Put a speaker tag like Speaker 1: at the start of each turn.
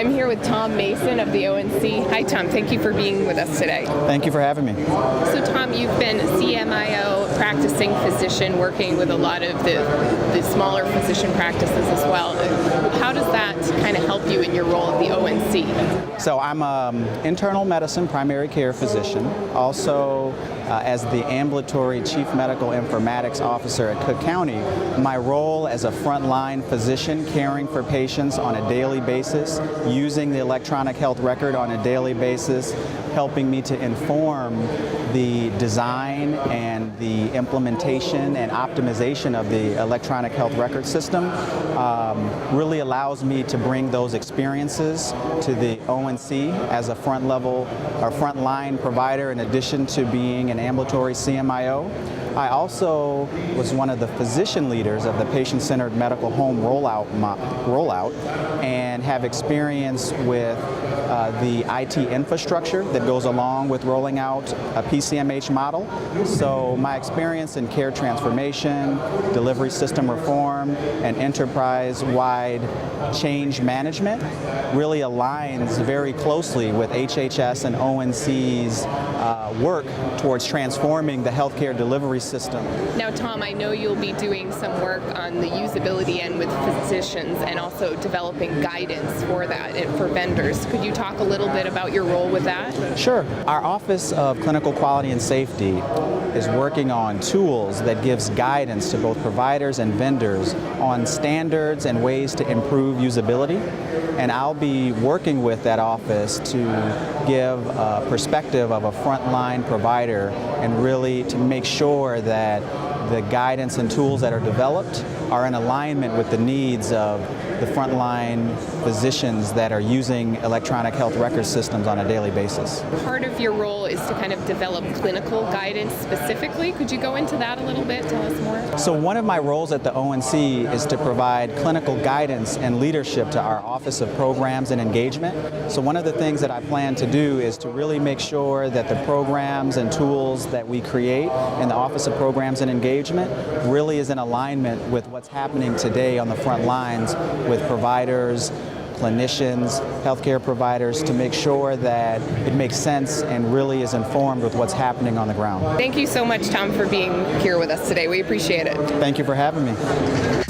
Speaker 1: I'm here with Tom Mason of the ONC. Hi Tom, thank you for being with us today.
Speaker 2: Thank you for having me.
Speaker 1: So Tom, you've been CMIO practicing physician working with a lot of the smaller physician practices as well. How does that kind of help you in your role at the ONC?
Speaker 2: So I'm an internal medicine primary care physician, also as the ambulatory chief medical informatics officer at Cook County. My role as a frontline physician caring for patients on a daily basis, using the electronic health record on a daily basis, helping me to inform the design and the implementation and optimization of the electronic health record system really allows me to bring those experiences to the ONC as a frontline provider in addition to being an ambulatory CMIO. I also was one of the physician leaders of the patient-centered medical home rollout and have experience with the IT infrastructure that goes along with rolling out a PCMH model. So my experience in care transformation, delivery system reform, and enterprise-wide change management really aligns very closely with HHS and ONC's work towards transforming the healthcare delivery system.
Speaker 1: Now Tom, I know you'll be doing some work on the usability end with physicians and also developing guidance for that and for vendors. Could you talk a little bit about your role with that?
Speaker 2: Sure. Our Office of Clinical Quality and Safety is working on tools that gives guidance to both providers and vendors on standards and ways to improve usability. And I'll be working with that office to give a perspective of a frontline provider and really to make sure that the guidance and tools that are developed are in alignment with the needs of the frontline physicians that are using electronic health record systems on a daily basis.
Speaker 1: Part of your role is to kind of develop clinical guidance specifically. Could you go into that a little bit? Tell us more.
Speaker 2: So one of my roles at the ONC is to provide clinical guidance and leadership to our Office of Programs and Engagement. So one of the things that I plan to do is to really make sure that the programs and tools that we create in the Office of Programs and Engagement really is in alignment with what's happening today on the front lines with providers, clinicians, healthcare providers, to make sure that it makes sense and really is informed with what's happening on the ground.
Speaker 1: Thank you so much, Tom, for being here with us today. We appreciate it.
Speaker 2: Thank you for having me.